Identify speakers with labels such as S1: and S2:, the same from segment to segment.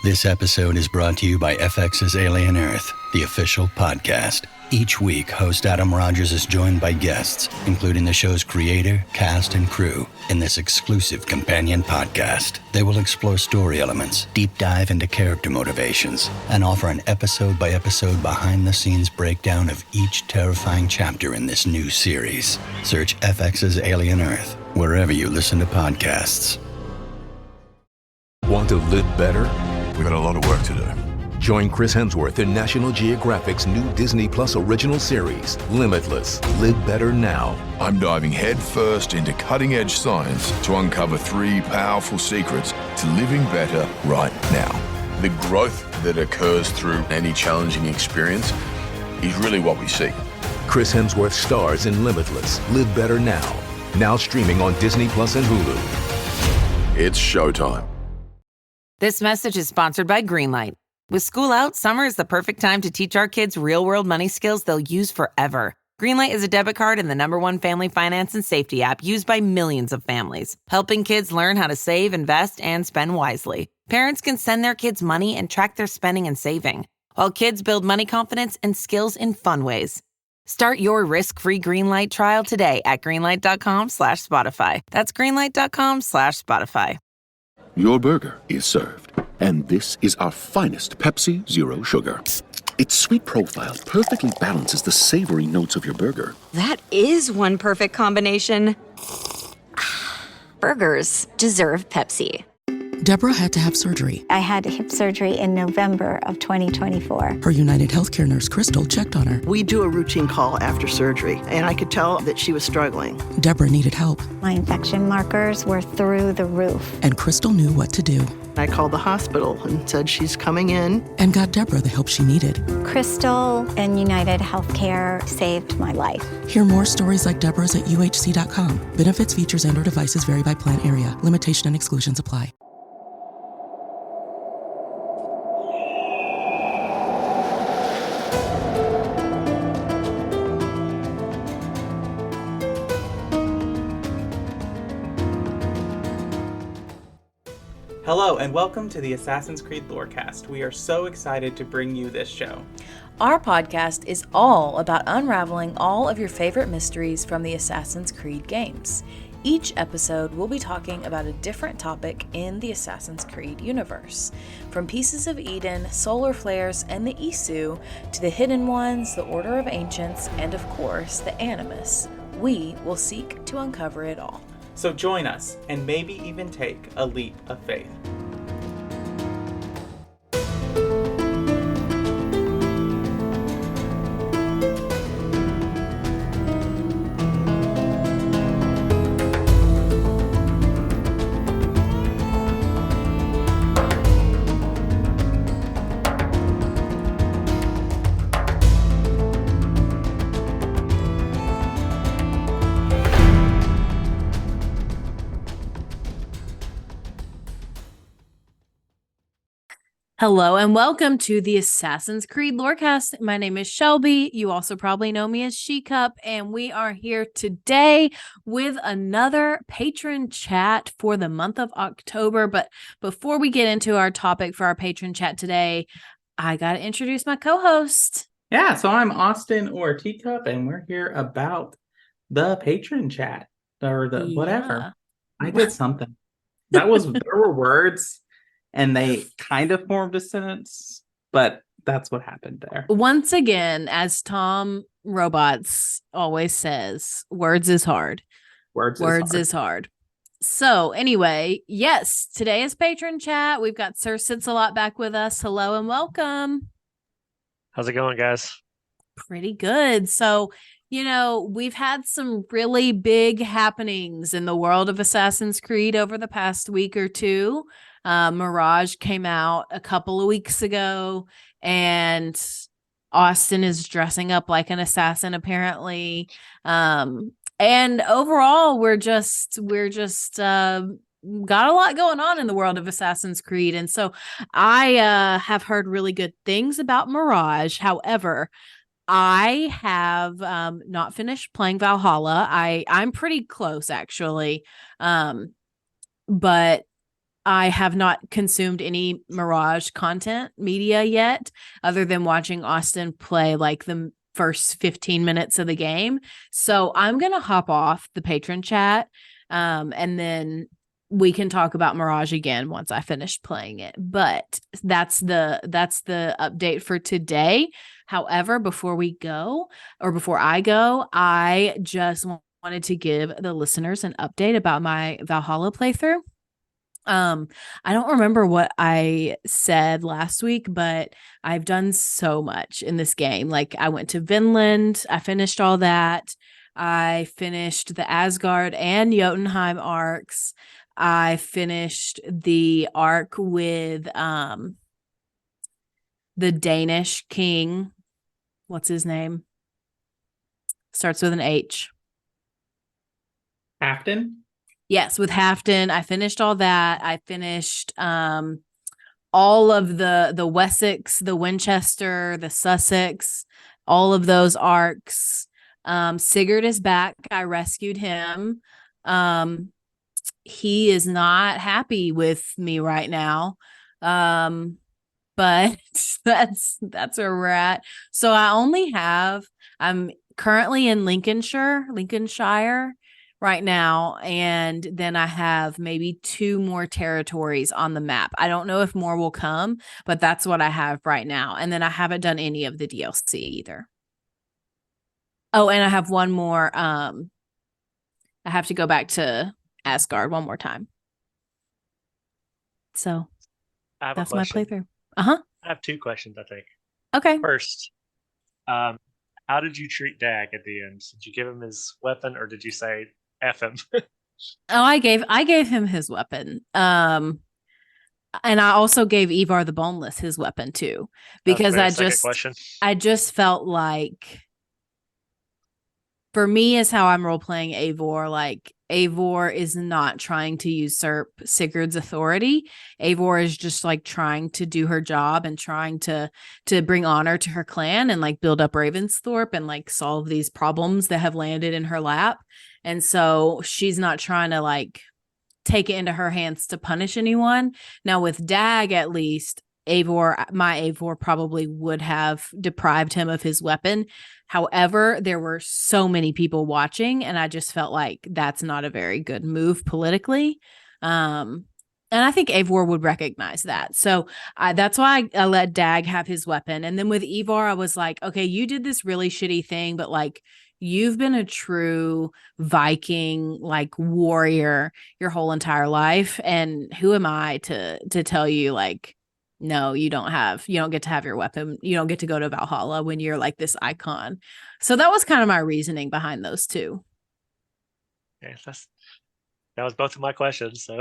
S1: This episode is brought to you by FX's Alien Earth, the official podcast. Each week, host Adam Rogers is joined by guests, including the show's creator, cast, and crew, in this exclusive companion podcast. They will explore story elements, deep dive into character motivations, and offer an episode-by-episode behind-the-scenes breakdown of each terrifying chapter in this new series. Search FX's Alien Earth wherever you listen to podcasts.
S2: Want to live better?
S3: We've got a lot of work to do.
S2: Join Chris Hemsworth in National Geographic's new Disney Plus original series, Limitless. Live better now.
S3: I'm diving headfirst into cutting-edge science to uncover 3 powerful secrets to living better right now. The growth that occurs through any challenging experience is really what we seek.
S2: Chris Hemsworth stars in Limitless. Live better now. Now streaming on Disney Plus and Hulu.
S3: It's showtime.
S4: This message is sponsored by Greenlight. With school out, summer is the perfect time to teach our kids real-world money skills they'll use forever. Greenlight is a debit card and the #1 family finance and safety app used by millions of families, helping kids learn how to save, invest, and spend wisely. Parents can send their kids money and track their spending and saving, while kids build money confidence and skills in fun ways. Start your risk-free Greenlight trial today at greenlight.com/Spotify. That's greenlight.com/Spotify.
S5: Your burger is served. And this is our finest Pepsi Zero Sugar. Its sweet profile perfectly balances the savory notes of your burger.
S6: That is one perfect combination. Burgers deserve Pepsi.
S7: Deborah had to have surgery.
S8: I had hip surgery in November of 2024.
S7: Her United Healthcare nurse, Crystal, checked on her.
S9: We do a routine call after surgery, and I could tell that she was struggling.
S7: Deborah needed help.
S8: My infection markers were through the roof.
S7: And Crystal knew what to do.
S9: I called the hospital and said she's coming in.
S7: And got Deborah the help she needed.
S8: Crystal and United Healthcare saved my life.
S7: Hear more stories like Deborah's at uhc.com. Benefits, features, and/or devices vary by plan area. Limitation and exclusions apply.
S10: Hello and welcome to the Assassin's Creed Lorecast. We are so excited to bring you this show.
S11: Our podcast is all about unraveling all of your favorite mysteries from the Assassin's Creed games. Each episode we'll be talking about a different topic in the Assassin's Creed universe. From Pieces of Eden, solar flares, and the Isu, to the Hidden Ones, the Order of Ancients, and of course, the Animus. We will seek to uncover it all.
S10: So join us and maybe even take a leap of faith.
S11: Hello and welcome to the Assassin's Creed Lorecast. My name is Shelby. You also probably know me as She-Cup, and we are here today with another patron chat for the month of October. But before we get into our topic for our patron chat today, I got to introduce my co-host.
S10: Yeah, so I'm Austin or Teacup, and we're here about the patron chat or the whatever. I did something. There were words. And they kind of formed a sentence, but that's what happened there.
S11: Once again, as Tom Robots always says, words is hard. Words is hard. So anyway, yes, today is patron chat. We've got SirSitsAlot back with us. Hello and welcome.
S12: How's it going, guys?
S11: Pretty good. So, we've had some really big happenings in the world of Assassin's Creed over the past week or two. Mirage came out a couple of weeks ago, and Austin is dressing up like an assassin, apparently. And overall, we're just got a lot going on in the world of Assassin's Creed. And so I have heard really good things about Mirage. However, I have not finished playing Valhalla. I'm pretty close, actually. But I have not consumed any Mirage content media yet, other than watching Austin play like the first 15 minutes of the game. So I'm going to hop off the patron chat, and then we can talk about Mirage again once I finish playing it. But that's the update for today. However, before I go, I just wanted to give the listeners an update about my Valhalla playthrough. I don't remember what I said last week, but I've done so much in this game. Like, I went to Vinland, I finished all that. I finished the Asgard and Jotunheim arcs. I finished the arc with the Danish king. What's his name? Starts with an H.
S10: Afton?
S11: Yes, with Hafton. I finished all that. I finished all of the Wessex, the Winchester, the Sussex, all of those arcs. Sigurd is back. I rescued him. He is not happy with me right now. But that's where we're at. So I'm currently in Lincolnshire right now, and then I have maybe 2 more territories on the map. I don't know if more will come, but that's what I have right now. And then I haven't done any of the DLC either. Oh, and I have one more. I have to go back to Asgard one more time. So that's my playthrough. I
S12: have 2 questions, I think.
S11: Okay.
S12: First, how did you treat Dag at the end? Did you give him his weapon, or did you say F him?
S11: I gave him his weapon. And I also gave Ivar the Boneless his weapon too, because I just felt like, for me, is how I'm role playing Eivor. Like, Eivor is not trying to usurp Sigurd's authority. Eivor is just like trying to do her job and trying to bring honor to her clan and like build up Ravensthorpe and like solve these problems that have landed in her lap. And so she's not trying to like take it into her hands to punish anyone. Now with Dag, at least, my Eivor probably would have deprived him of his weapon. However, there were so many people watching, and I just felt like that's not a very good move politically. And I think Eivor would recognize that. So that's why I let Dag have his weapon. And then with Ivar, I was like, okay, you did this really shitty thing, but like, you've been a true Viking, like, warrior your whole entire life. And who am I to tell you, like, no, you don't get to have your weapon. You don't get to go to Valhalla when you're like this icon. So that was kind of my reasoning behind those 2.
S12: Okay, that was both of my questions. So,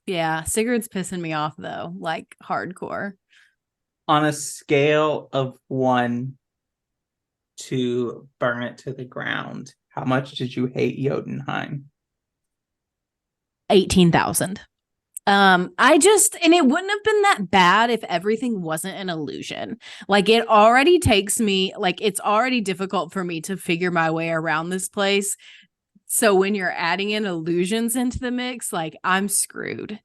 S11: yeah, Sigurd's pissing me off though, like hardcore.
S10: On a scale of 1 to burn it to the ground, how much did you hate Jotunheim?
S11: 18,000. And it wouldn't have been that bad if everything wasn't an illusion. Like, it already takes me, like, it's already difficult for me to figure my way around this place. So when you're adding in illusions into the mix, like, I'm screwed.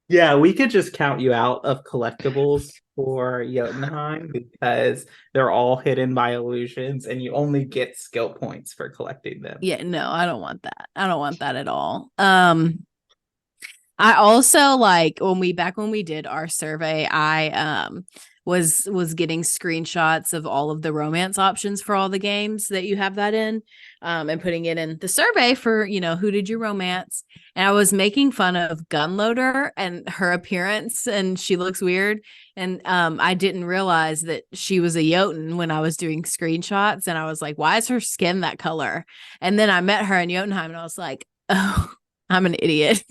S10: Yeah, we could just count you out of collectibles for Jotunheim because they're all hidden by illusions and you only get skill points for collecting them.
S11: Yeah, no, I don't want that. I don't want that at all. I also, like, when we did our survey, I was getting screenshots of all of the romance options for all the games that you have that in, and putting it in the survey for, who did you romance? And I was making fun of Gunloader and her appearance, and she looks weird. And I didn't realize that she was a Jotun when I was doing screenshots, and I was like, why is her skin that color? And then I met her in Jotunheim, and I was like, oh, I'm an idiot.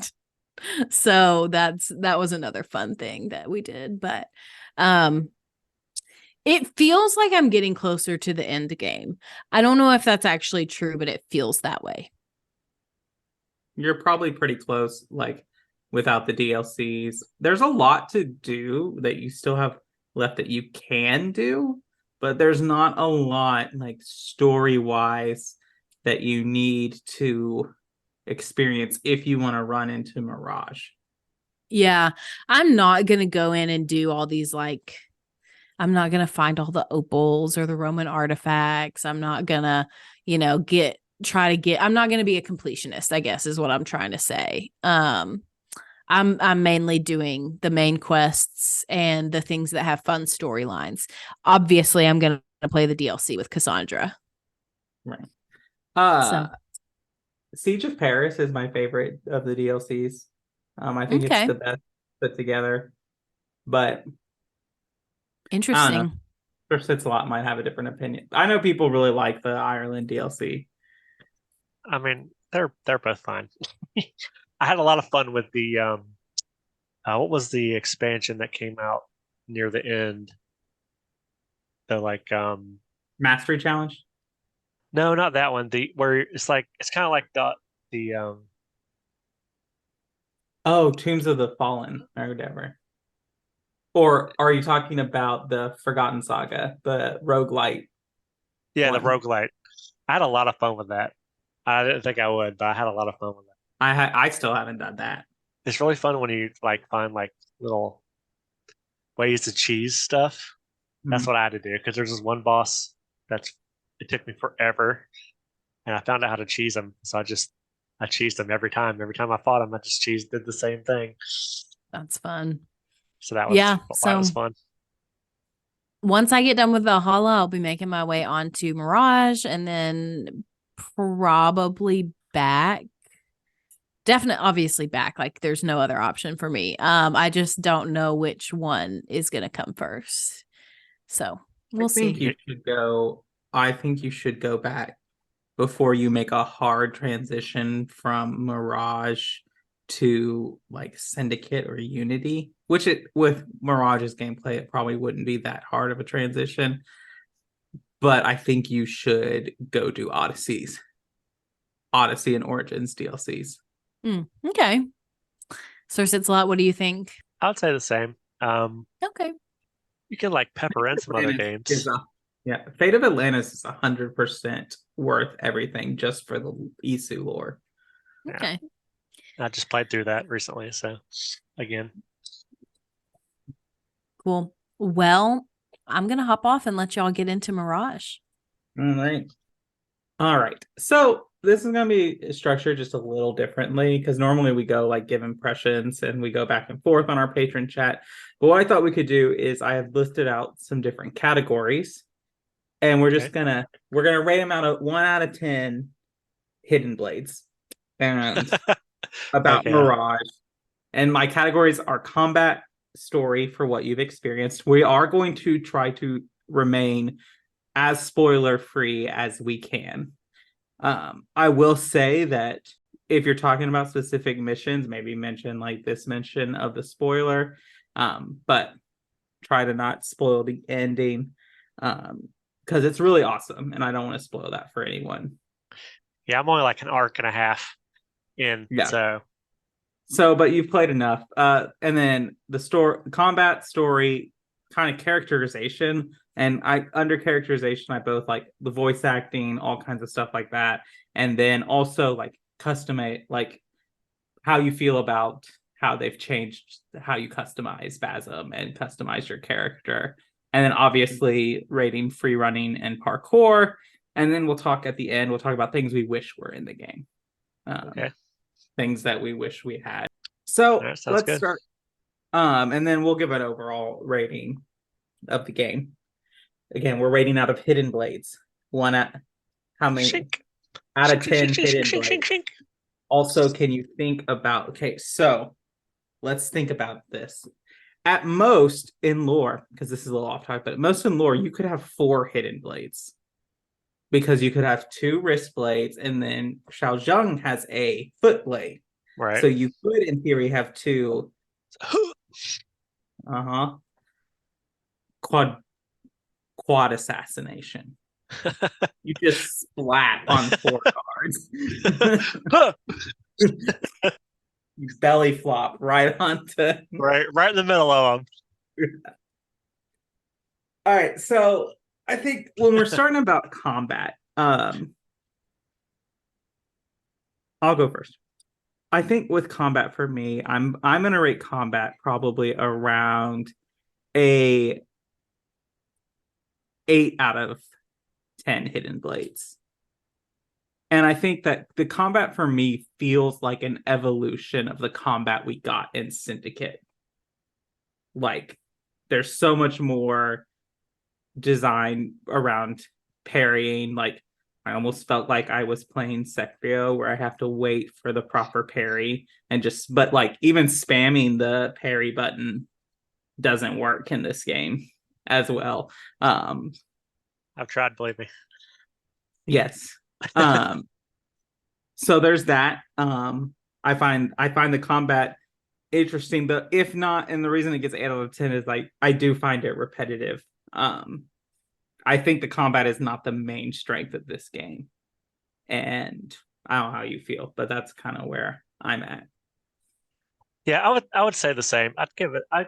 S11: So that was another fun thing that we did. But it feels like I'm getting closer to the end game. I don't know if that's actually true, but it feels that way.
S10: You're probably pretty close, like, without the DLCs. There's a lot to do that you still have left that you can do, but there's not a lot, like, story-wise that you need to experience if you want to run into Mirage.
S11: Yeah, I'm not going to go in and do all these I'm not going to find all the opals or the Roman artifacts. I'm not going to, I'm not going to be a completionist, I guess is what I'm trying to say. I'm mainly doing the main quests and the things that have fun storylines. Obviously, I'm going to play the DLC with Cassandra.
S10: Right. Siege of Paris is my favorite of the DLCs. I think it's the best put together. But
S11: interesting.
S10: I don't know. SirSitsAlot might have a different opinion. I know people really like the Ireland DLC.
S12: I mean, they're both fine. I had a lot of fun with the what was the expansion that came out near the end? The
S10: Mastery Challenge?
S12: No, not that one. Where it's kind of like the
S10: Tombs of the Fallen or whatever. Or are you talking about the Forgotten Saga, the roguelite?
S12: Yeah, the roguelite. I had a lot of fun with that. I didn't think I would, but I had a lot of fun with that.
S10: I still haven't done that.
S12: It's really fun when you find little ways to cheese stuff. That's what I had to do because there's this one boss it took me forever, and I found out how to cheese them. So I cheesed them every time. Every time I fought him, I just did the same thing.
S11: That's fun.
S12: So that was fun.
S11: Once I get done with Valhalla, I'll be making my way on to Mirage and then probably back. Definitely, obviously back. There's no other option for me. I just don't know which one is going to come first. So we'll see.
S10: I think you should go back before you make a hard transition from Mirage to Syndicate or Unity, which with Mirage's gameplay, it probably wouldn't be that hard of a transition. But I think you should go do Odyssey and Origins DLCs.
S11: Okay. SirSitsAlot, what do you think?
S12: I would say the same.
S11: Okay.
S12: You can pepper in some other games.
S10: Fate of Atlantis is 100% worth everything just for the Isu lore.
S11: Okay.
S12: I just played through that recently, so again.
S11: Cool. Well, I'm going to hop off and let y'all get into Mirage.
S10: All right. So this is going to be structured just a little differently because normally we go give impressions and we go back and forth on our Patron chat. But what I thought we could do is I have listed out some different categories and we're just gonna rate them out of 1 out of 10 hidden blades and about Mirage. And my categories are combat, story for what you've experienced. We are going to try to remain as spoiler free as we can. I will say that if you're talking about specific missions, maybe mention this mention of the spoiler, but try to not spoil the ending because it's really awesome and I don't want to spoil that for anyone.
S12: Yeah, I'm only an arc and a half in. Yeah.
S10: So, but you've played enough. And then the combat, story, kind of characterization. And under characterization, I both like the voice acting, all kinds of stuff like that. And then also customate, how you feel about how they've changed how you customize Basm and customize your character. And then obviously rating free running and parkour. And then we'll talk about things we wish were in the game. Things that we wish we had. So let's start. And then we'll give an overall rating of the game. Again, we're rating out of hidden blades. How many? Out of 10 hidden blades. Also, can you think about, so let's think about this. At most in lore, because this is a little off topic, but at most in lore, you could have 4 hidden blades. Because you could have 2 wrist blades, and then Xiao Zheng has a foot blade.
S12: Right.
S10: So you could, in theory, have 2. Quad assassination. You just splat on 4 cards. You belly flop right onto
S12: right in the middle of them.
S10: All right, so I think when we're starting about combat, I'll go first. I think with combat for me, I'm gonna rate combat probably around a 8 out of 10 hidden blades. And I think that the combat for me feels like an evolution of the combat we got in Syndicate. Like, there's so much more design around parrying. Like, I almost felt like I was playing Sekiro, where I have to wait for the proper parry and just, but like, even spamming the parry button doesn't work in this game as well.
S12: I've tried, believe me.
S10: Yes. So there's that. I find the combat interesting, but if not, and the reason it gets 8 out of 10 is like I do find it repetitive. I think the combat is not the main strength of this game. And I don't know how you feel, but that's kind of where I'm at.
S12: Yeah, I would say the same. I'd give it an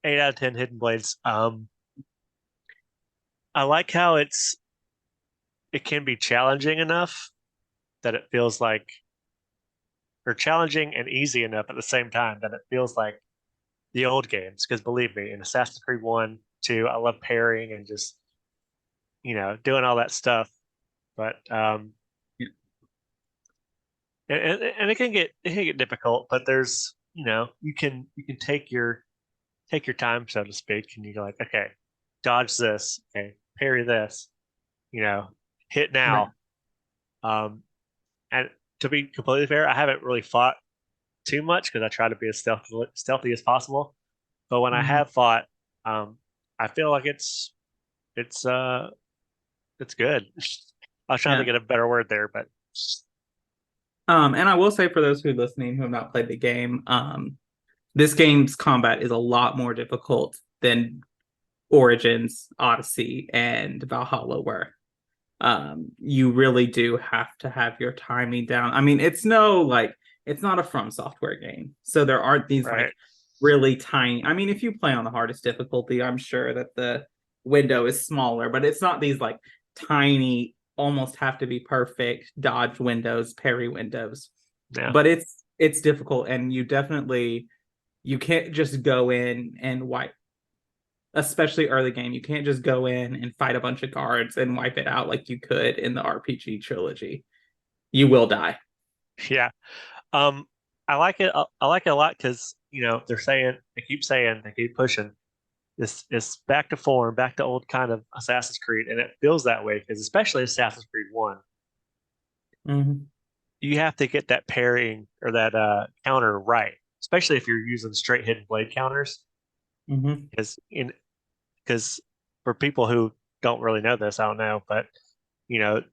S12: 8 out of 10 hidden blades. I like how it can be challenging enough that it feels like, or challenging and easy enough at the same time that it feels like the old games. Because believe me, in Assassin's Creed 1, 2, I love parrying and just, doing all that stuff. But and it can get difficult, but there's, you can take your time, so to speak, and you go like, okay, dodge this, okay, parry this, hit now. Right. And to be completely fair, I haven't really fought too much because I try to be as stealthy as possible. But when I have fought, I feel like it's good. I was trying to get a better word there, but
S10: and I will say, for those who are listening who have not played the game, this game's combat is a lot more difficult than Origins, Odyssey, and Valhalla were. You really do have to have your timing down. I mean, it's not a From Software game, so there aren't these like really tiny. I mean, if you play on the hardest difficulty, I'm sure that the window is smaller, but it's not these like tiny, almost have to be perfect dodge windows, parry windows. Yeah. But it's difficult, and you can't just go in and wipe. Especially early game, you can't just go in and fight a bunch of guards and wipe it out like you could in the RPG trilogy. You will die.
S12: Yeah. I like it. I like it a lot because, they keep pushing. It's back to form, back to old kind of Assassin's Creed, and it feels that way because especially Assassin's Creed 1, you have to get that parrying or that counter right, especially if you're using straight hidden blade counters. Because for people who don't really know this, I don't know, but you have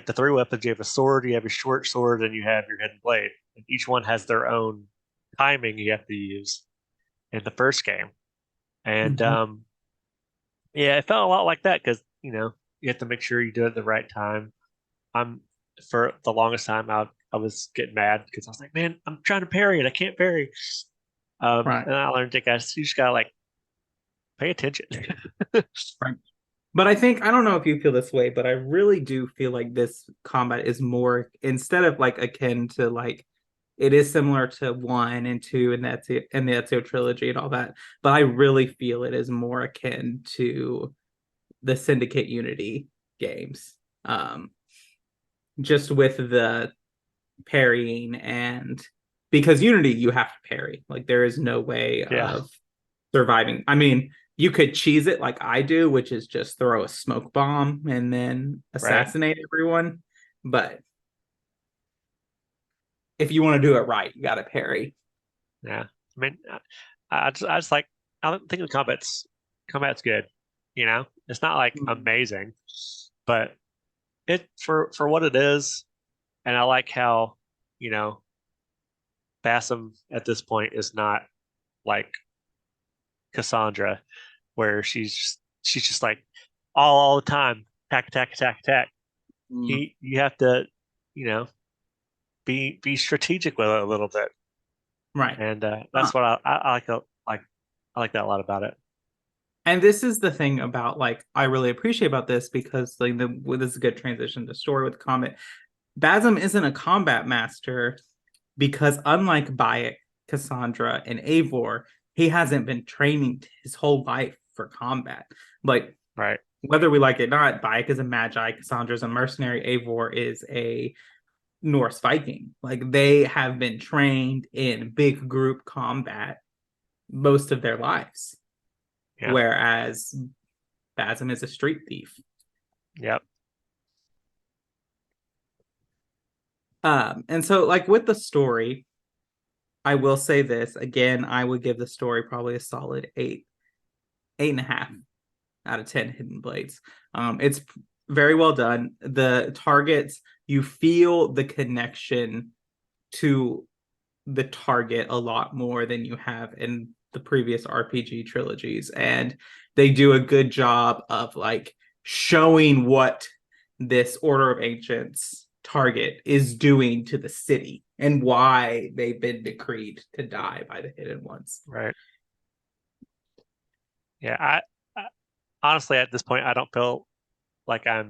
S12: the 3 weapons. You have a sword, you have a short sword, and you have your hidden blade. And each one has their own timing you have to use in the first game. And it felt a lot like that because you have to make sure you do it at the right time. For the longest time I was getting mad because I was like, man, I'm trying to parry it, I can't parry. And I learned that, guys, you just gotta like pay attention.
S10: Right. But I don't know if you feel this way, but I really do feel like this combat is more, instead of like akin to like, it is similar to 1 and 2 and the Ezio trilogy and all that, but I really feel it is more akin to the Syndicate Unity games. Just with the parrying, and because Unity you have to parry, like there is no way of surviving. I mean, you could cheese it like I do, which is just throw a smoke bomb and then assassinate everyone. But if you want to do it right, you got to parry.
S12: Yeah, I mean, I just like, I don't think the combat's good. It's not like amazing, but it for what it is, and I like how Bassam at this point is not like Cassandra, where she's just like all the time attack. You have to be strategic with it a little bit,
S10: right?
S12: And that's what I like that a lot about it.
S10: And this is the thing about, like, I really appreciate about this, because like this is a good transition to story with Comet. Basm isn't a combat master because unlike Bayek, Cassandra, and Eivor, he hasn't been training his whole life for combat. Like,
S12: right.
S10: Whether we like it or not, Bayek is a magi, Cassandra's a mercenary, Eivor is a Norse Viking. Like, they have been trained in big group combat most of their lives.
S12: Yeah.
S10: Whereas Basm is a street thief.
S12: Yep.
S10: And so, like, with the story, I will say this again, I would give the story probably a solid 8.5 out of 10 Hidden Blades. It's very well done. The targets, you feel the connection to the target a lot more than you have in the previous RPG trilogies, and they do a good job of like showing what this Order of Ancients target is doing to the city and why they've been decreed to die by the Hidden Ones.
S12: Right. Yeah, I honestly at this point I don't feel like I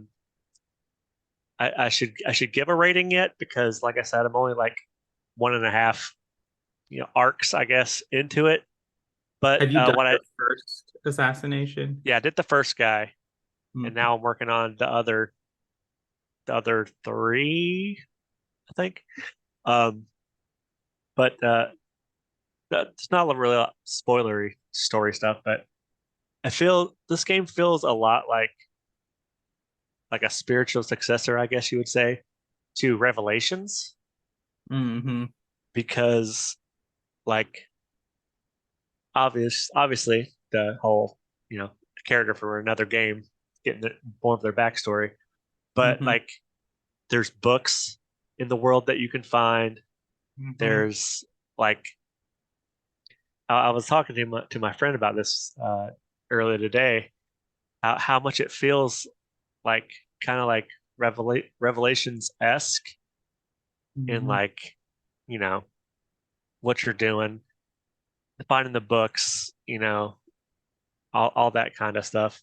S12: should give a rating yet, because like I said, I'm only like 1.5 arcs I guess into it. But
S10: have you done the first assassination?
S12: Yeah, I did the first guy, and now I'm working on the other 3, I think. But it's not really a lot spoilery story stuff, but I feel this game feels a lot like a spiritual successor, I guess you would say, to Revelations.
S10: Mm-hmm.
S12: Because like obviously the whole character from another game getting more of their backstory, but like there's books in the world that you can find. There's like I was talking to my friend about this earlier today, how much it feels like kind of like Revelations-esque in like what you're doing, finding the books, all that kind of stuff.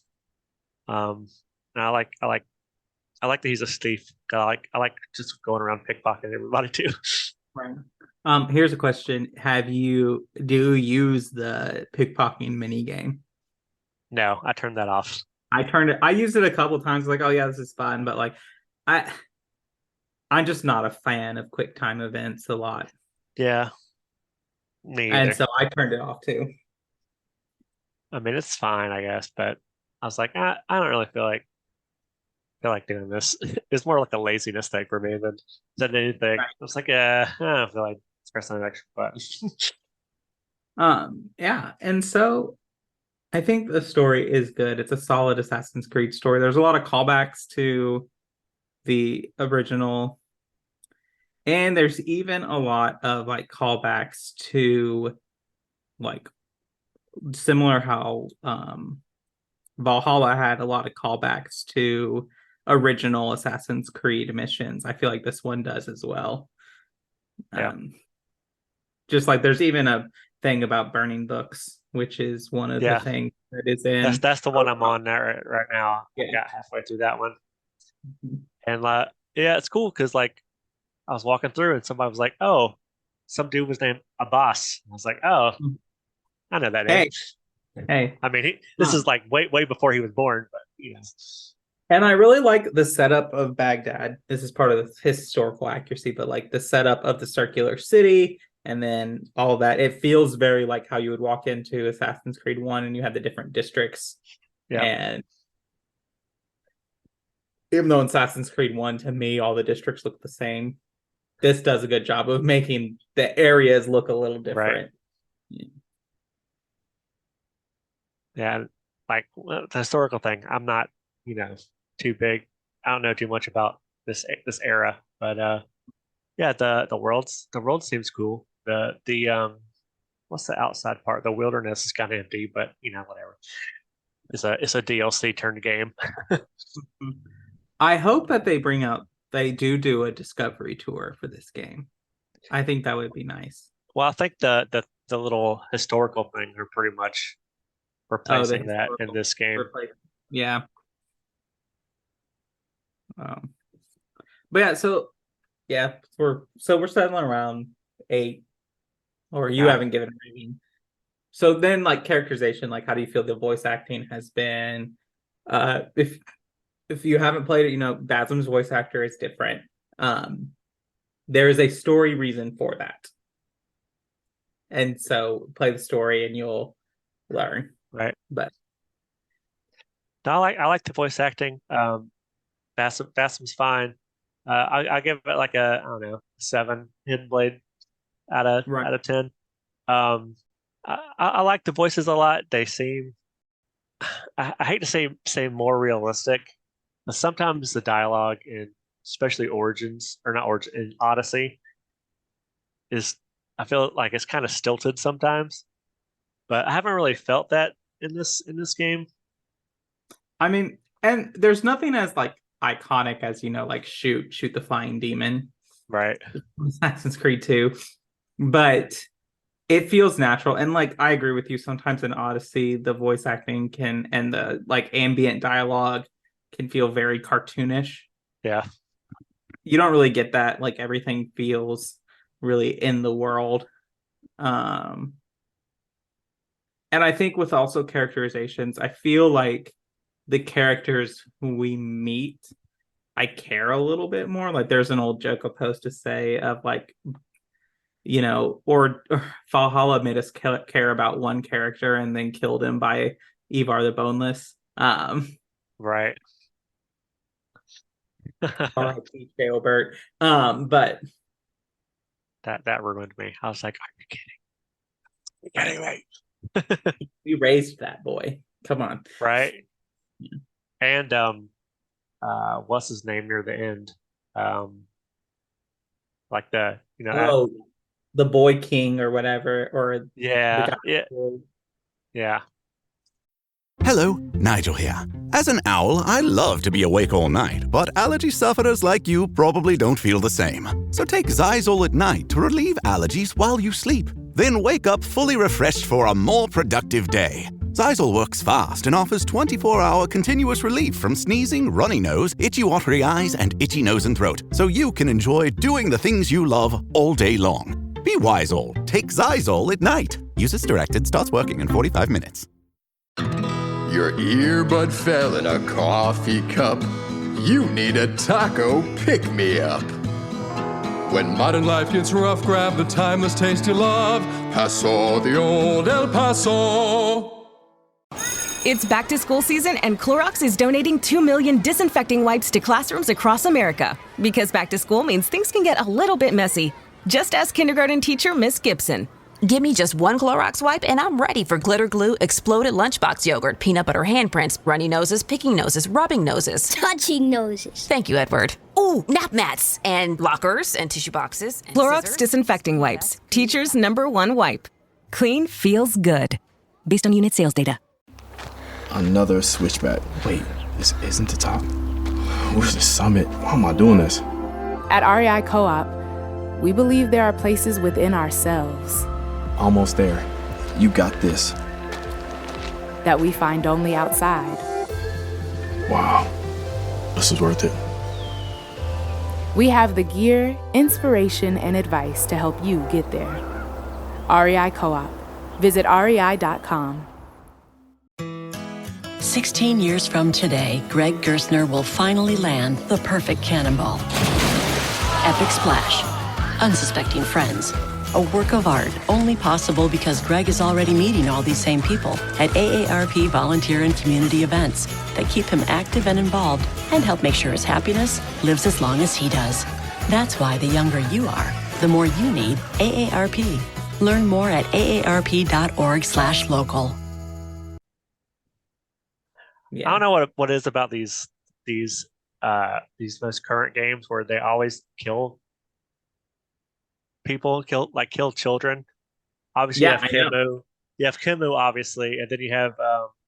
S12: And I like that he's a thief. I like just going around pickpocketing everybody too.
S10: Right. Here's a question: do you use the pickpocketing mini game?
S12: No, I turned that off.
S10: I used it a couple times. Like, oh yeah, this is fun, but like, I'm just not a fan of quick time events a lot.
S12: Yeah, me either.
S10: And so I turned it off too.
S12: I mean, it's fine, I guess, but I was like, I don't really feel like doing this. It's more like a laziness thing for me than anything. Right. I was like, yeah, I don't feel like pressing an extra button.
S10: Yeah, and so I think the story is good. It's a solid Assassin's Creed story. There's a lot of callbacks to the original, and there's even a lot of like callbacks to like similar how Valhalla had a lot of callbacks to original Assassin's Creed missions. I feel like this one does as well.
S12: Yeah.
S10: Just like there's even a thing about burning books, which is one of the things that is in.
S12: That's the one I'm on there right now. Yeah. I got halfway through that one. And yeah, it's cool because like I was walking through and somebody was like, "Oh, some dude was named Abbas." I was like, "Oh, I know that name."
S10: Hey.
S12: I mean, this is like way before he was born, but
S10: And I really like the setup of Baghdad. This is part of the historical accuracy, but like the setup of the circular city and then all of that. It feels very like how you would walk into Assassin's Creed 1 and you have the different districts. Yeah. And even though in Assassin's Creed 1, to me, all the districts look the same, this does a good job of making the areas look a little different.
S12: Right. Yeah, like the historical thing, I'm not, too big. I don't know too much about this era, but yeah, the world seems cool. The what's the outside part? The wilderness is kind of empty, but whatever. It's a DLC turned game.
S10: I hope that they do a discovery tour for this game. I think that would be nice.
S12: Well, I think the little historical thing are pretty much replacing that in this game.
S10: Yeah. But yeah, so Yeah, we're settling around 8, or you haven't given a rating. So then, like, characterization, like, how do you feel the voice acting has been? If you haven't played it, Basm's voice actor is different. There is a story reason for that, and so play the story and you'll learn.
S12: Right.
S10: But
S12: no, I like the voice acting. Basm's fine. I give it like a, I don't know, 7 Hidden Blade out of 10. I like the voices a lot. They seem, I hate to say more realistic, but sometimes the dialogue in, especially in Odyssey, I feel like it's kind of stilted sometimes. But I haven't really felt that in this game.
S10: I mean, and there's nothing as like iconic as like shoot the flying demon,
S12: right?
S10: Assassin's Creed 2, but it feels natural. And like I agree with you. Sometimes in Odyssey, the voice acting and the like ambient dialogue can feel very cartoonish.
S12: Yeah,
S10: you don't really get that. Like everything feels really in the world. And I think with also characterizations, I feel like the characters who we meet, I care a little bit more. Like there's an old joke supposed to say of like, or Valhalla made us care about one character and then killed him by Ivar the Boneless.
S12: Right.
S10: R.I.P. Jailbert. But
S12: that ruined me. I was like, are you kidding? Anyway.
S10: We raised that boy. Come on.
S12: Right. Yeah. And what's his name near the end? Like the
S10: the boy king or whatever, or
S12: yeah.
S13: Hello, Nigel here. As an owl, I love to be awake all night, but allergy sufferers like you probably don't feel the same. So take SirSitsAlot at night to relieve allergies while you sleep. Then wake up fully refreshed for a more productive day. SirSitsAlot works fast and offers 24-hour continuous relief from sneezing, runny nose, itchy watery eyes, and itchy nose and throat, so you can enjoy doing the things you love all day long. Be wise all. Take SirSitsAlot at night. Use as directed. Starts working in 45 minutes.
S14: Your earbud fell in a coffee cup. You need a taco pick-me-up. When modern life gets rough, grab the timeless taste you love. Paso, the old El Paso.
S15: It's back to school season and Clorox is donating 2 million disinfecting wipes to classrooms across America. Because back to school means things can get a little bit messy. Just ask kindergarten teacher Miss Gibson.
S16: Give me just one Clorox wipe and I'm ready for glitter glue, exploded lunchbox yogurt, peanut butter handprints, runny noses, picking noses, rubbing noses.
S17: Touching noses.
S16: Thank you, Edward. Ooh, nap mats and lockers and tissue boxes. And
S15: Clorox
S16: scissors.
S15: disinfecting wipes. Teacher's #1 wipe. Clean feels good. Based on unit sales data.
S18: Another switchback. Wait, this isn't the top. Where's the summit? Why am I doing this?
S19: At REI Co-op, we believe there are places within ourselves
S18: almost there. You got this.
S19: That we find only outside.
S18: Wow. This is worth it.
S19: We have the gear, inspiration, and advice to help you get there. REI Co-op. Visit rei.com.
S20: 16 years from today, Greg Gerstner will finally land the perfect cannonball. Epic splash. Unsuspecting friends. A work of art only possible because Greg is already meeting all these same people at AARP volunteer and community events that keep him active and involved and help make sure his happiness lives as long as he does. That's why the younger you are, the more you need AARP. Learn more at aarp.org/local.
S12: Yeah. I don't know what it is about these most current games where they always kill people, kill children. Obviously,
S10: yeah,
S12: you have Kimu, obviously, and then you have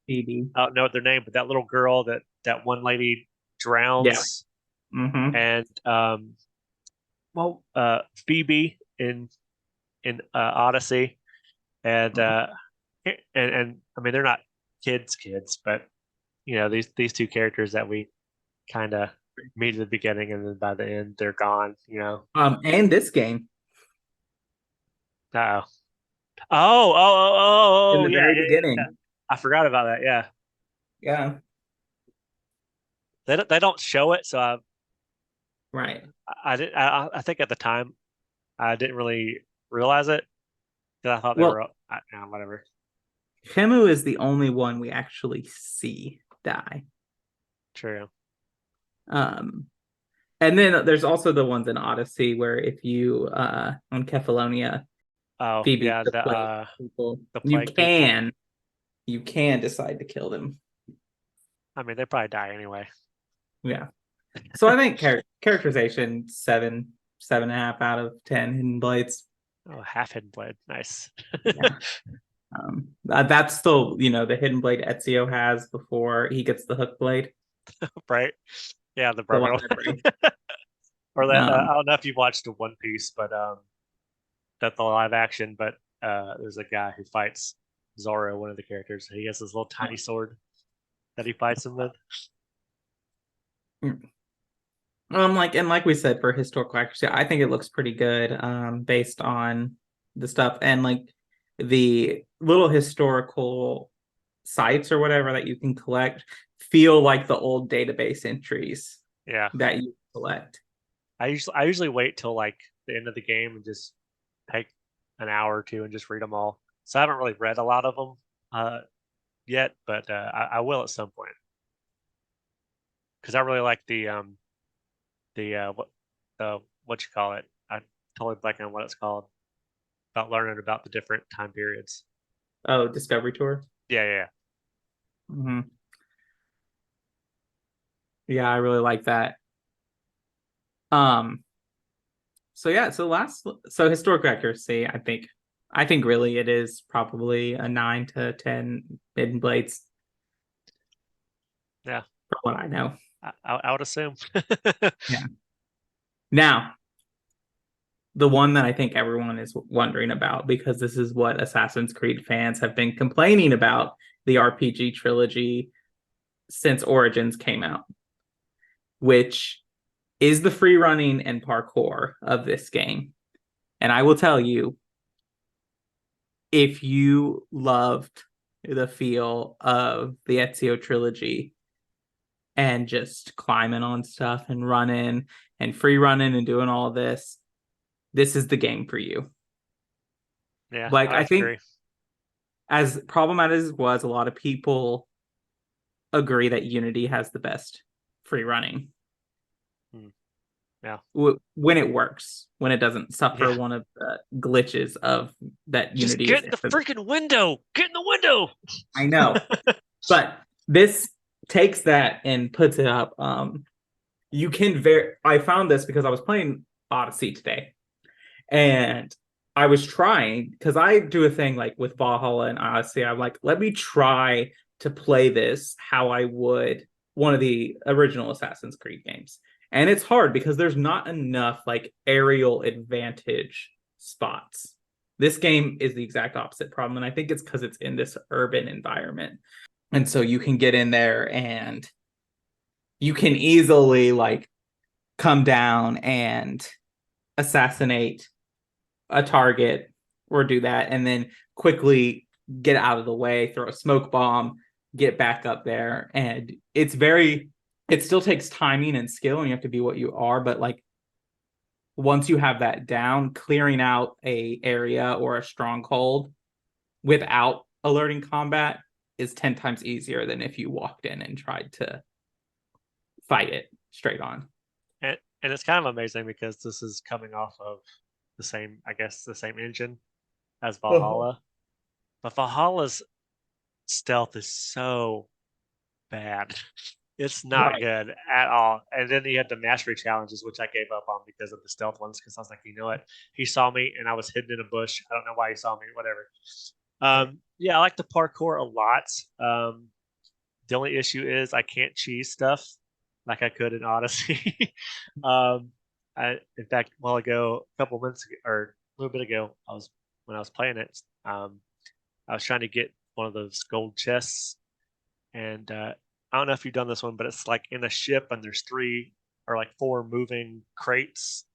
S10: Phoebe.
S12: I don't know their name, but that little girl that one lady drowns.
S10: Yeah. Mm-hmm.
S12: And Phoebe in Odyssey, and I mean they're not kids, but these two characters that we kind of meet at the beginning, and then by the end they're gone.
S10: And this game.
S12: Uh-oh. Oh,
S10: In the
S12: yeah,
S10: very
S12: yeah,
S10: beginning.
S12: yeah. I forgot about that. Yeah.
S10: Yeah.
S12: They don't show it, so
S10: Right.
S12: I think at the time I didn't really realize it because I thought they
S10: Well,
S12: were whatever.
S10: Hemu is the only one we actually see die.
S12: True.
S10: And then there's also the ones in Odyssey where if you on Kefalonia, Phoebe,
S12: yeah,
S10: the plague people, you can decide to kill them.
S12: I mean, they probably die anyway.
S10: Yeah. So I think characterization 7.5 out of 10 Hidden Blades.
S12: Oh, half Hidden Blade, nice.
S10: Yeah. That's still, the Hidden Blade Ezio has before he gets the Hook Blade.
S12: Right? Yeah, the brother. Or that I don't know if you've watched the One Piece, but that's the live action. But there's a guy who fights Zoro, one of the characters. He has this little tiny sword that he fights him with.
S10: Like we said, for historical accuracy, I think it looks pretty good based on the stuff and like the little historical sites or whatever that you can collect feel like the old database entries that you collect.
S12: I usually wait till like the end of the game and just take an hour or two and just read them all. So I haven't really read a lot of them yet, but I will at some point because I really like the what you call it. I totally blanking on what it's called. About learning about the different time periods.
S10: Oh, Discovery Tour.
S12: Yeah.
S10: Mm-hmm. Yeah, I really like that. So historical accuracy, I think really it is probably a 9 to 10 Hidden Blades.
S12: Yeah.
S10: From what I know.
S12: I would assume.
S10: Yeah. Now, the one that I think everyone is wondering about, because this is what Assassin's Creed fans have been complaining about the RPG trilogy since Origins came out, which is the free running and parkour of this game. And I will tell you, if you loved the feel of the Ezio trilogy and just climbing on stuff and running and free running and doing all this is the game for you.
S12: Yeah,
S10: I think as problematic as it was, a lot of people agree that Unity has the best free running.
S12: Yeah.
S10: When it works, when it doesn't suffer one of the glitches of that
S12: just
S10: Unity.
S12: Get in the freaking window. Get in the window.
S10: I know. But this takes that and puts it up. You can I found this because I was playing Odyssey today. And I was trying, because I do a thing like with Valhalla and Odyssey, I'm like, let me try to play this how I would one of the original Assassin's Creed games. And it's hard because there's not enough like aerial advantage spots. This game is the exact opposite problem. And I think it's because it's in this urban environment. And so you can get in there and you can easily like come down and assassinate a target or do that and then quickly get out of the way, throw a smoke bomb, get back up there. And it still takes timing and skill and you have to be what you are, but like once you have that down, clearing out a area or a stronghold without alerting combat is 10 times easier than if you walked in and tried to fight it straight on.
S12: And it's kind of amazing because this is coming off of the same engine as Valhalla. But Valhalla's stealth is so bad. It's not good at all. And then you had the mastery challenges, which I gave up on because of the stealth ones, because I was like, you know what? He saw me and I was hidden in a bush. I don't know why he saw me, whatever. Yeah, I like the parkour a lot. The only issue is I can't cheese stuff like I could in Odyssey. In fact, a couple minutes ago, or a little bit ago, when I was playing it, I was trying to get one of those gold chests, and I don't know if you've done this one, but it's like in a ship, and there's 3 or like 4 moving crates,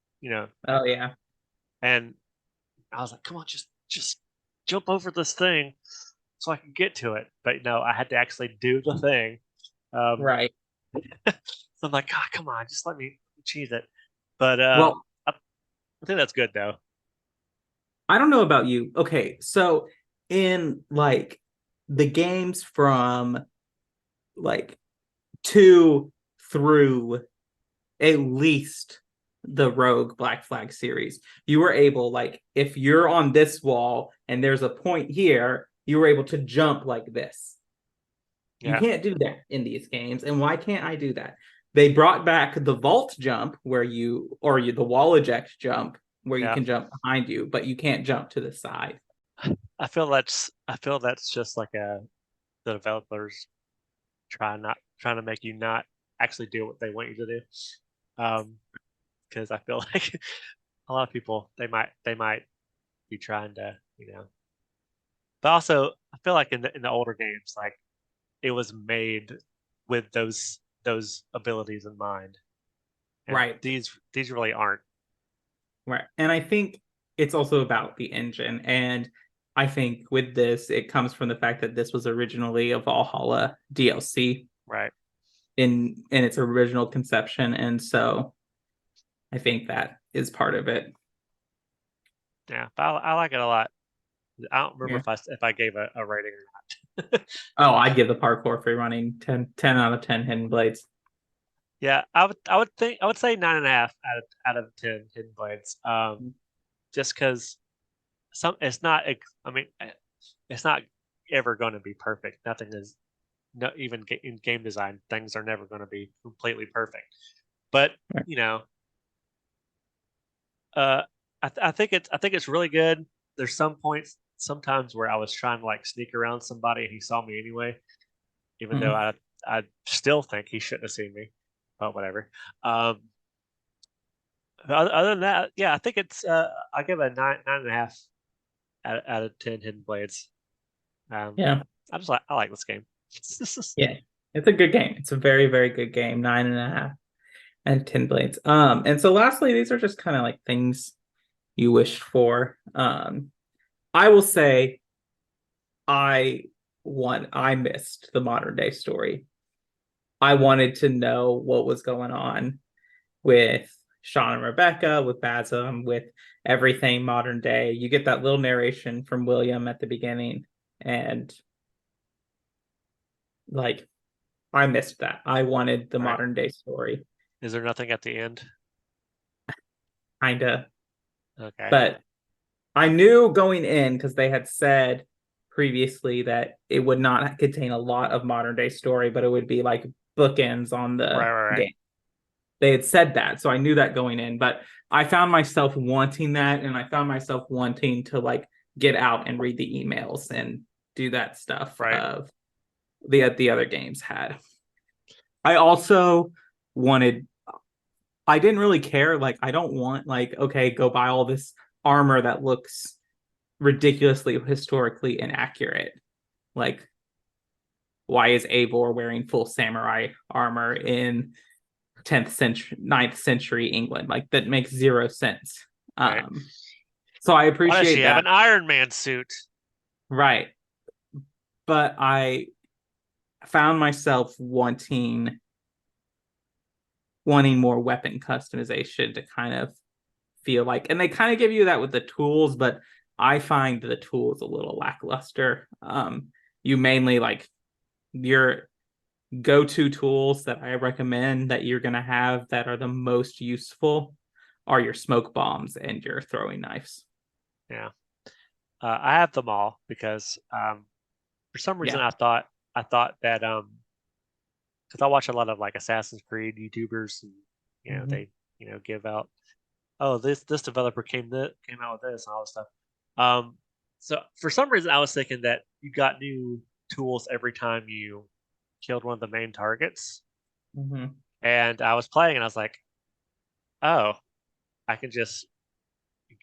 S10: Oh yeah.
S12: and I was like, come on, just jump over this thing so I can get to it. But no, I had to actually do the thing.
S10: Right.
S12: So I'm like, God, come on, just let me cheese it. But
S10: Well,
S12: I think that's good though.
S10: I don't know about you. Okay, so in like the games from like 2 through at least the Rogue Black Flag series, you were able, like, if you're on this wall and there's a point here, you were able to jump like this. You
S12: Yeah.
S10: can't do that in these games. And why can't I do that? They brought back the vault jump where the wall eject jump where you
S12: Yeah.
S10: can jump behind you, but you can't jump to the side.
S12: I feel that's just like the developers trying to make you not actually do what they want you to do. Because I feel like a lot of people they might be trying to, but also I feel like in the older games, like it was made with those abilities in mind. And
S10: Right.
S12: These really aren't.
S10: Right. And I think it's also about the engine. And I think with this, it comes from the fact that this was originally a Valhalla DLC.
S12: Right.
S10: In its original conception. And so I think that is part of it.
S12: Yeah, but I like it a lot. I don't remember
S10: Yeah.
S12: if I gave a rating or not.
S10: Oh, I'd give the parkour free running 10 out of 10 Hidden Blades.
S12: Yeah, I would say 9.5 out of 10 Hidden Blades. Just because it's not. I mean, it's not ever going to be perfect. Nothing is. No, even in game design, things are never going to be completely perfect. But I think it's really good. There's sometimes where I was trying to like sneak around somebody and he saw me anyway, even though I still think he shouldn't have seen me. But whatever. Other than that, yeah, I think it's I give it a 9.5 out of 10 Hidden Blades.
S10: Yeah,
S12: I like this game.
S10: Yeah, it's a good game. It's a very, very good game. 9.5 out of 10 Blades. And so lastly, these are just kind of like things you wished for. I will say I missed the modern day story. I wanted to know what was going on with Sean and Rebecca, with Basim, with everything modern day. You get that little narration from William at the beginning, and like I missed that. I wanted the modern day story.
S12: Is there nothing at the end?
S10: Kinda.
S12: Okay.
S10: But I knew going in, because they had said previously that it would not contain a lot of modern day story, but it would be like bookends on the game. They had said that, so I knew that going in, but I found myself wanting that, and I found myself wanting to like get out and read the emails and do that stuff of the other games had. I also I didn't really care. Like, I don't want like, okay, go buy all this armor that looks ridiculously historically inaccurate. Like, why is Eivor wearing full samurai armor in 10th century, 9th century England? Like, that makes zero sense. So I appreciate
S12: Why does she
S10: that.
S12: have an Iron Man suit?
S10: Right. But I found myself wanting more weapon customization to kind of feel like, and they kind of give you that with the tools, but I find the tools a little lackluster. You mainly like your go-to tools that I recommend that you're going to have that are the most useful are your smoke bombs and your throwing knives.
S12: Yeah. I have them all because for some reason I thought that because I watch a lot of like Assassin's Creed YouTubers and they give out, oh, this developer came out with this and all this stuff. So for some reason I was thinking that you got new tools every time you killed one of the main targets. And I was playing and I was like, oh, I can just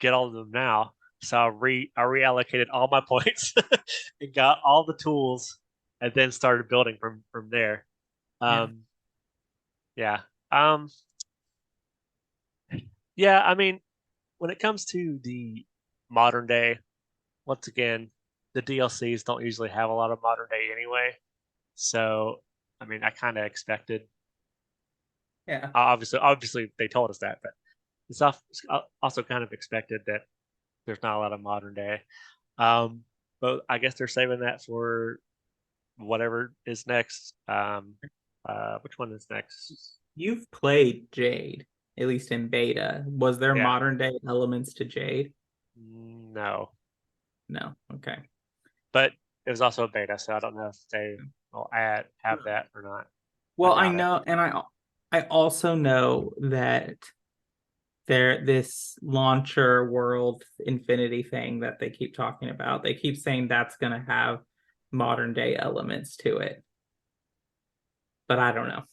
S12: get all of them now. So I reallocated all my points and got all the tools and then started building from there. Yeah. Yeah, I mean, when it comes to the modern day, once again, the DLCs don't usually have a lot of modern day anyway. So, I mean, I kind of expected.
S10: Yeah.
S12: Obviously, they told us that, but it's also kind of expected that there's not a lot of modern day. But I guess they're saving that for whatever is next. Which one is next?
S10: You've played Jade, at least in beta. Was there
S12: Yeah.
S10: modern day elements to Jade?
S12: No.
S10: No. Okay.
S12: But it was also a beta, so I don't know if they will have that or not.
S10: Well, I know, and I also know that this launcher world infinity thing that they keep talking about. They keep saying that's going to have modern day elements to it, but I don't know.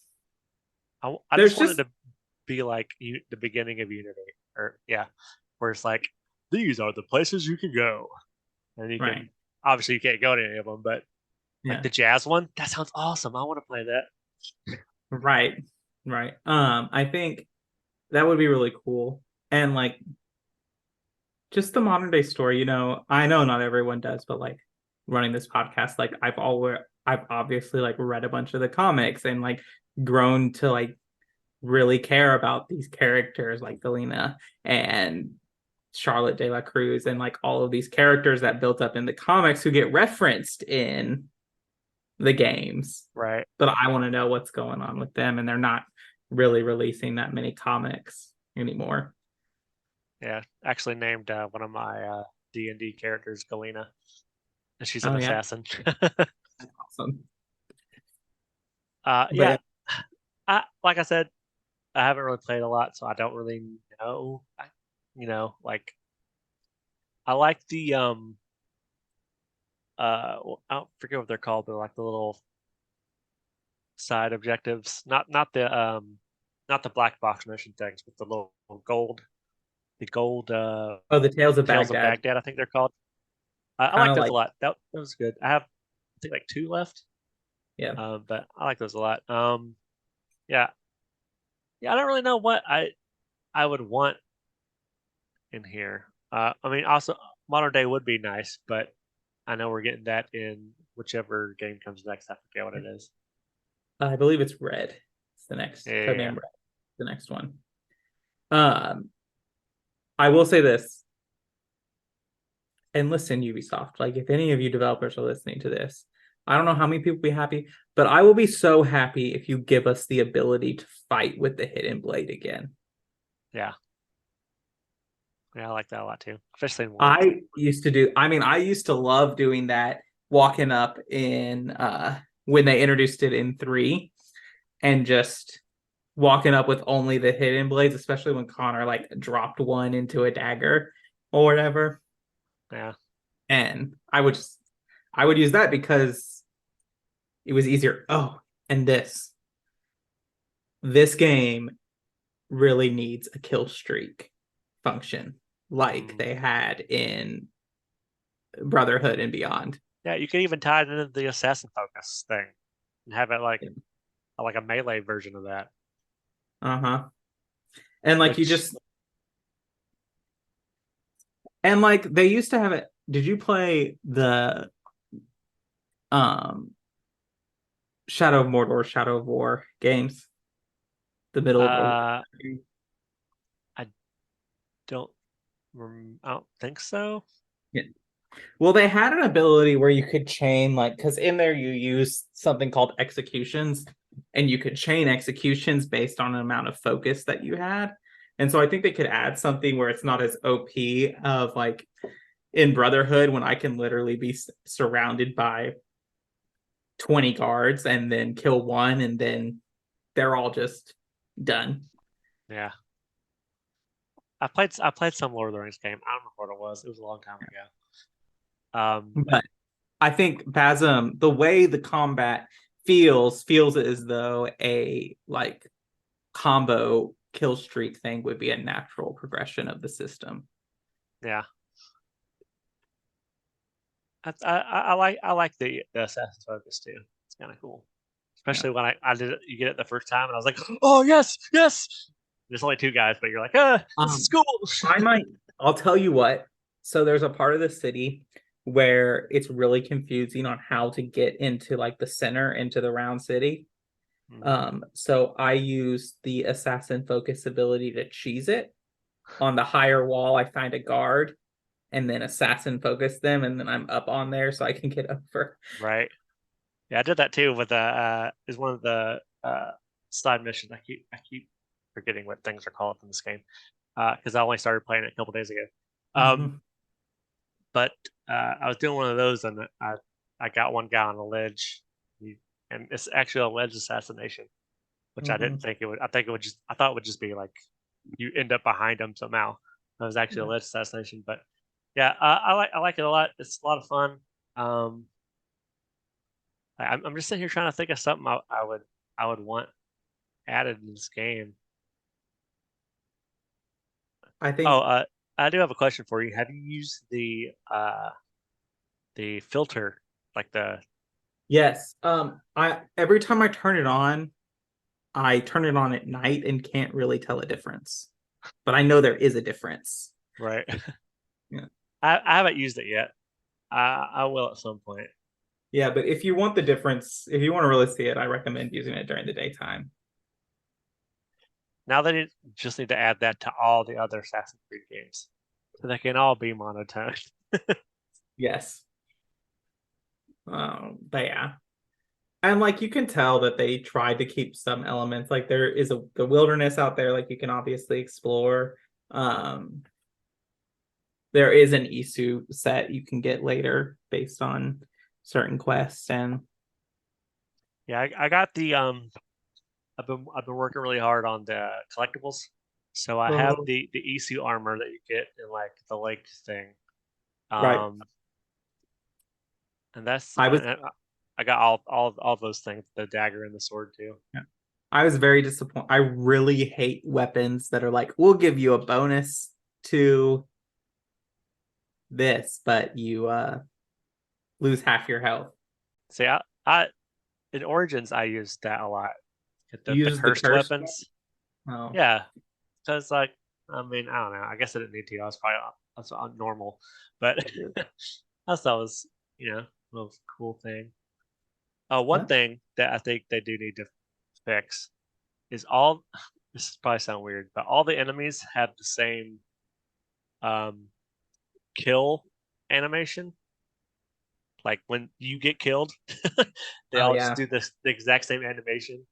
S12: I just wanted to be like the beginning of Unity, where it's like these are the places you can go, and you can obviously you can't go to any of them, but like the jazz one, that sounds awesome. I want to play that.
S10: Right. I think that would be really cool, and like just the modern day story. You know, I know not everyone does, but like running this podcast, like I've obviously like read a bunch of the comics and like grown to like really care about these characters like Galena and Charlotte de la Cruz and like all of these characters that built up in the comics who get referenced in the games.
S12: Right.
S10: But I want to know what's going on with them, and they're not really releasing that many comics anymore.
S12: Yeah, actually named one of my D&D characters Galena, and she's an assassin.
S10: That's awesome.
S12: Yeah, like I said, I haven't really played a lot, so I don't really know. Like I like the I don't forget what they're called. They're like the little side objectives, not the black box mission things, but the little gold. The gold.
S10: The Tales of Baghdad.
S12: I think they're called. I like those a lot. That was good. I have, I think, like 2 left.
S10: Yeah.
S12: But I like those a lot. Yeah. I don't really know what I would want in here. I mean, also modern day would be nice, but I know we're getting that in whichever game comes next. I forget what it is.
S10: I believe it's Red. It's the next Codename Red. The next one. I will say this, and listen, Ubisoft, like if any of you developers are listening to this, I don't know how many people will be happy, but I will be so happy if you give us the ability to fight with the hidden blade again.
S12: Yeah. Yeah, I like that a lot too. Especially in
S10: I used to love doing that, walking up in when they introduced it in 3 and just walking up with only the hidden blades, especially when Connor like dropped one into a dagger or whatever.
S12: Yeah.
S10: And I would use that because it was easier. Oh, and this game really needs a kill streak function like they had in Brotherhood and Beyond.
S12: Yeah, you can even tie it into the assassin focus thing and have it like a melee version of that.
S10: And like and like they used to have it. Did you play the Shadow of Mordor, Shadow of War games? The middle of
S12: I don't think so.
S10: Yeah. Well, they had an ability where you could chain, like, because in there you use something called executions, and you could chain executions based on an amount of focus that you had. And so I think they could add something where it's not as OP of like in Brotherhood when I can literally be surrounded by 20 guards and then kill one and then they're all just done.
S12: Yeah. I played some Lord of the Rings game. I don't remember what it was. It was a long time ago.
S10: But I think Basm, the way the combat feels as though a like combo kill streak thing would be a natural progression of the system.
S12: Yeah. I like the assassin focus too. It's kind of cool, especially when I did it. You get it the first time, and I was like, "Oh yes!" There's only 2 guys, but you're like, this is cool.
S10: I'll tell you what. So there's a part of the city where it's really confusing on how to get into like the center, into the round city. So I use the assassin focus ability to cheese it. On the higher wall, I find a guard and then assassin focus them, and then I'm up on there so I can get over.
S12: Right. Yeah, I did that too with is one of the side missions. I keep forgetting what things are called in this game. Because I only started playing it a couple days ago. But I was doing one of those, and I got one guy on a ledge, and it's actually a ledge assassination, which I didn't think it would. I thought it would just be like you end up behind him somehow. It was actually a ledge assassination, but yeah, I like it a lot. It's a lot of fun. I'm just sitting here trying to think of something I would want added in this game.
S10: I think.
S12: I do have a question for you. Have you used the filter, like the?
S10: Yes. Every time I turn it on at night and can't really tell a difference, but I know there is a difference.
S12: Right.
S10: Yeah.
S12: I haven't used it yet. I will at some point.
S10: Yeah, but if you want the difference, if you want to really see it, I recommend using it during the daytime.
S12: Now they just need to add that to all the other Assassin's Creed games, so they can all be monotone.
S10: Yes. But yeah, and like you can tell that they tried to keep some elements. Like there is the wilderness out there, like you can obviously explore. There is an Isu set you can get later based on certain quests, and
S12: yeah, I got the I've been working really hard on the collectibles. So I have the Isu armor that you get in like the lake thing.
S10: Right.
S12: And that's I got all those things, the dagger and the sword too.
S10: Yeah. I was very disappointed. I really hate weapons that are like, we'll give you a bonus to this, but you lose half your health.
S12: See, I in Origins I used that a lot. The cursed weapons.
S10: Oh.
S12: Yeah. Because like, I mean, I don't know. I guess I didn't need to. That's normal. But I thought it was, a little cool thing. One thing that I think they do need to fix is this probably sound weird, but all the enemies have the same kill animation. Like when you get killed, they all just do the exact same animation.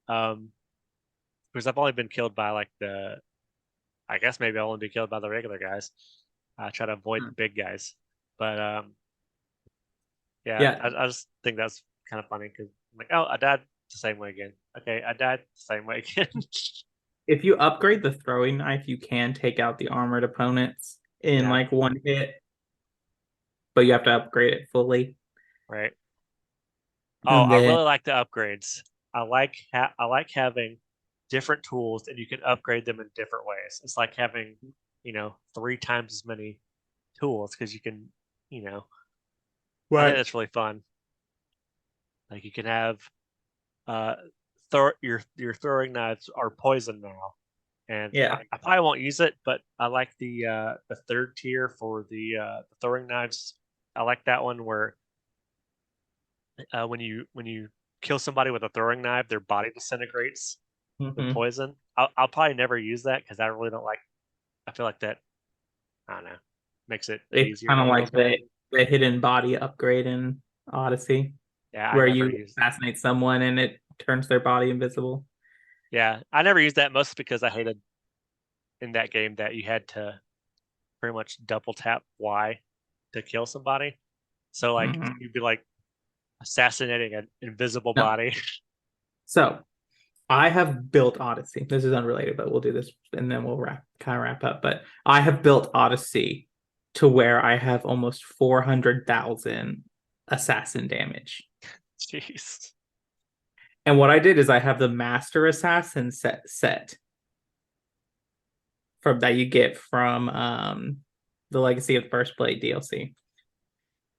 S12: Because I've only been killed by like I guess maybe I'll only be killed by the regular guys. I try to avoid the big guys, but I just think that's kind of funny because I'm like, oh, I died the same way again. Okay, I died the same way again.
S10: If you upgrade the throwing knife, you can take out the armored opponents in like one hit, but you have to upgrade it fully.
S12: Right. Oh, I really like the upgrades. I like having different tools and you can upgrade them in different ways. It's like having, 3 times as many tools because you can, I think that's really fun. Like you can have your throwing knives are poison now. And I probably won't use it, but I like the third tier for the throwing knives. I like that one where when you kill somebody with a throwing knife, their body disintegrates with poison. I'll probably never use that because I really don't like. I feel like that. I don't know. Makes it easier.
S10: Kind of like the hidden body upgrade in Odyssey.
S12: Yeah,
S10: where you assassinate someone and it turns their body invisible.
S12: Yeah, I never used that mostly because I hated in that game that you had to pretty much double tap Y to kill somebody. So like you'd be like assassinating an invisible body.
S10: So I have built Odyssey. This is unrelated, but we'll do this and then we'll wrap up. But I have built Odyssey to where I have almost 400,000 assassin damage.
S12: Jeez.
S10: And what I did is I have the Master Assassin set from that you get from the Legacy of the First Blade DLC.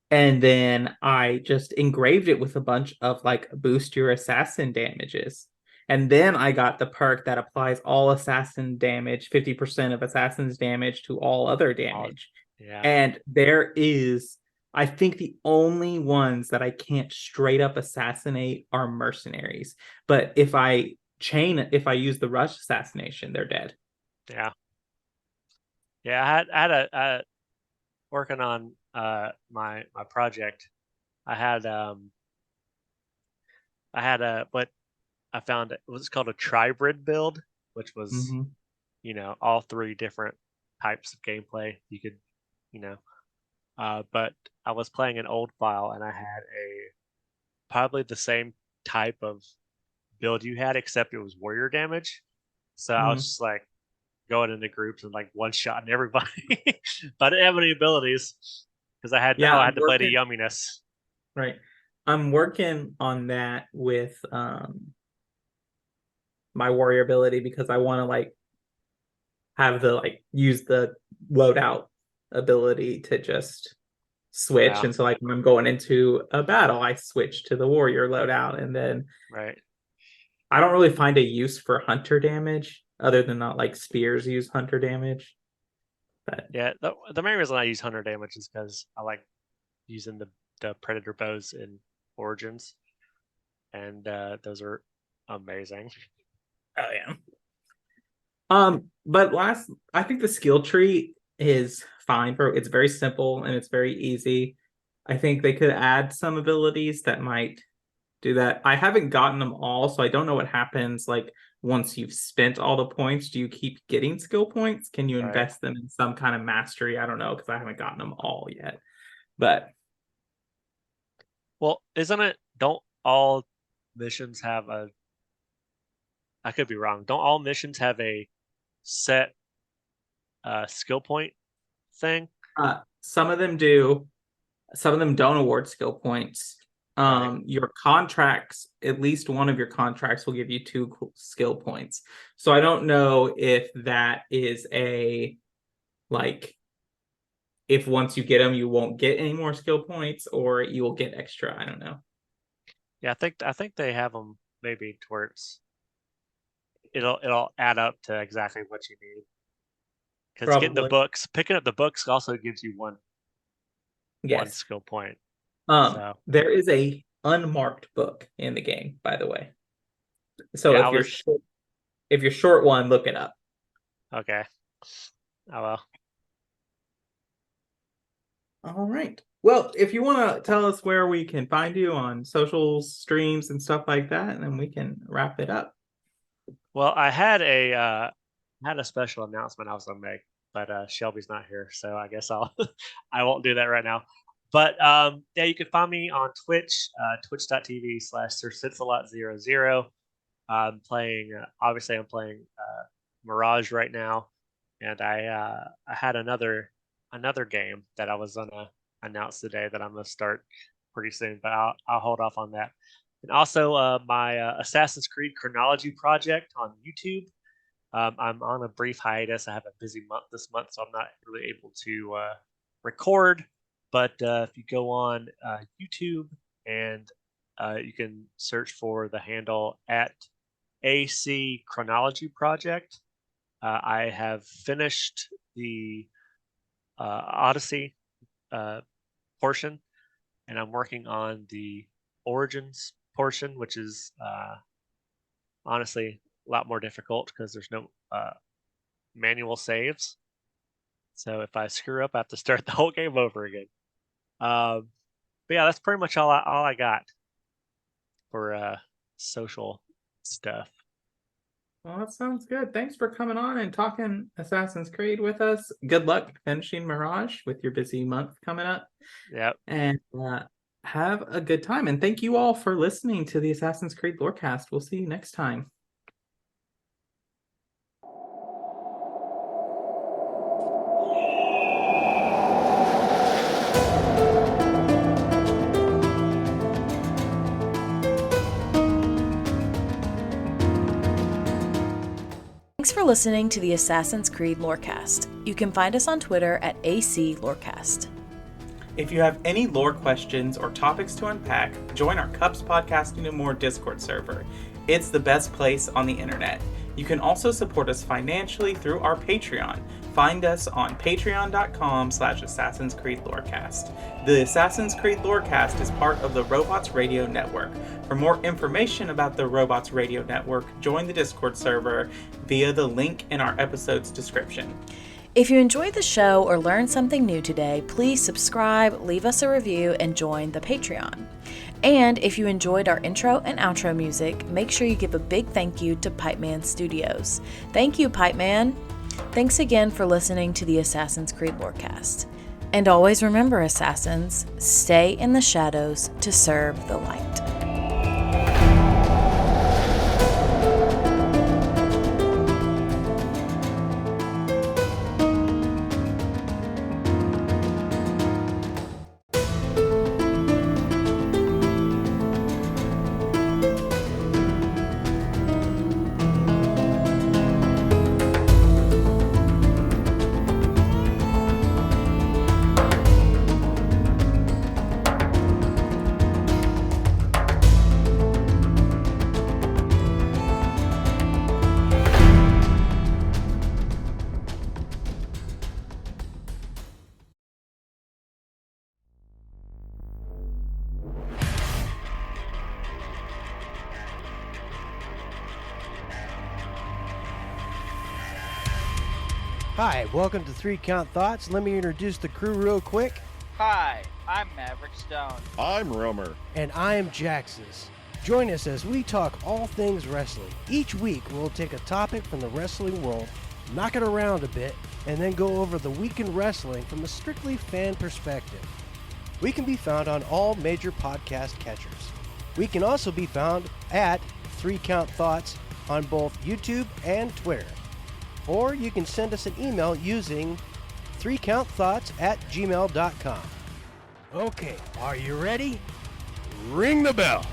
S10: And then I just engraved it with a bunch of like boost your assassin damages. And then I got the perk that applies all assassin damage, 50% of assassin's damage to all other damage.
S12: Yeah.
S10: And there is, I think the only ones that I can't straight up assassinate are mercenaries. But if I use the rush assassination, they're dead.
S12: Yeah. Yeah, I had a working on my project. I had what I found, it was called a tribrid build, which was all 3 different types of gameplay you could, but I was playing an old file and I had probably the same type of build you had, except it was warrior damage. So I was just like going into groups and like one-shotting everybody, but I didn't have any abilities because I had to play the yumminess.
S10: Right. I'm working on that with my warrior ability because I want to like have use the loadout ability to just switch.
S12: Yeah.
S10: And so like when I'm going into a battle, I switch to the warrior loadout, and then I don't really find a use for hunter damage other than not like spears use hunter damage. But
S12: yeah, the main reason I use hunter damage is because I like using the predator bows in Origins, and those are amazing.
S10: Oh yeah. But I think the skill tree is fine it's very simple and it's very easy. I think they could add some abilities that might do that. I haven't gotten them all, so I don't know what happens like once you've spent all the points. Do you keep getting skill points? Can you invest them in some kind of mastery? I don't know, because I haven't gotten them all yet. But
S12: well, don't all missions have I could be wrong. Don't all missions have a set skill point thing?
S10: Some of them do. Some of them don't award skill points. Your contracts, at least one of your contracts will give you 2 skill points. So I don't know if that is if once you get them, you won't get any more skill points, or you will get extra. I don't know.
S12: Yeah, I think they have them maybe towards it'll add up to exactly what you need. Because picking up the books also gives you one skill point.
S10: There is a unmarked book in the game, by the way. So if you're short one, look it up.
S12: Okay. Oh well.
S10: All right. Well, if you want to tell us where we can find you on socials, streams, and stuff like that, and then we can wrap it up.
S12: Well, I had a special announcement I was gonna make, but Shelby's not here, so I guess I won't do that right now. But yeah, you can find me on Twitch, twitch.tv/SirSitsAlot00. I'm playing Mirage right now, and I had another game that I was gonna announce today that I'm gonna start pretty soon, but I'll hold off on that. And also my Assassin's Creed chronology project on YouTube. I'm on a brief hiatus. I have a busy month this month, so I'm not really able to record. But if you go on YouTube and you can search for the handle at AC Chronology Project. I have finished the Odyssey portion, and I'm working on the Origins portion, which is honestly a lot more difficult because there's no manual saves. So if I screw up, I have to start the whole game over again. But yeah, that's pretty much all I got for social stuff.
S10: Well, that sounds good. Thanks for coming on and talking Assassin's Creed with us. Good luck finishing Mirage with your busy month coming up.
S12: Yep.
S10: And have a good time. And thank you all for listening to the Assassin's Creed Lorecast. We'll see you next time.
S17: Thanks for listening to the Assassin's Creed Lorecast. You can find us on Twitter at AC Lorecast.
S10: If you have any lore questions or topics to unpack, join our Cups Podcasting and More Discord server. It's the best place on the internet. You can also support us financially through our Patreon. Find us on patreon.com/Assassin's Creed Lorecast. The Assassin's Creed Lorecast is part of the Robots Radio Network. For more information about the Robots Radio Network, join the Discord server via the link in our episode's description.
S17: If you enjoyed the show or learned something new today, please subscribe, leave us a review, and join the Patreon. And if you enjoyed our intro and outro music, make sure you give a big thank you to Pipeman Studios. Thank you, Pipeman! Thanks again for listening to the Assassin's Creed Lorecast. And always remember, Assassins, stay in the shadows to serve the light.
S21: Hi, welcome to 3 Count Thoughts. Let me introduce the crew real quick.
S22: Hi, I'm Maverick Stone.
S23: I'm Romer.
S21: And I am Jaxus. Join us as we talk all things wrestling. Each week, we'll take a topic from the wrestling world, knock it around a bit, and then go over the week in wrestling from a strictly fan perspective. We can be found on all major podcast catchers. We can also be found at 3 Count Thoughts on both YouTube and Twitter. Or you can send us an email using 3countthoughts@gmail.com. Okay, are you ready? Ring the bell.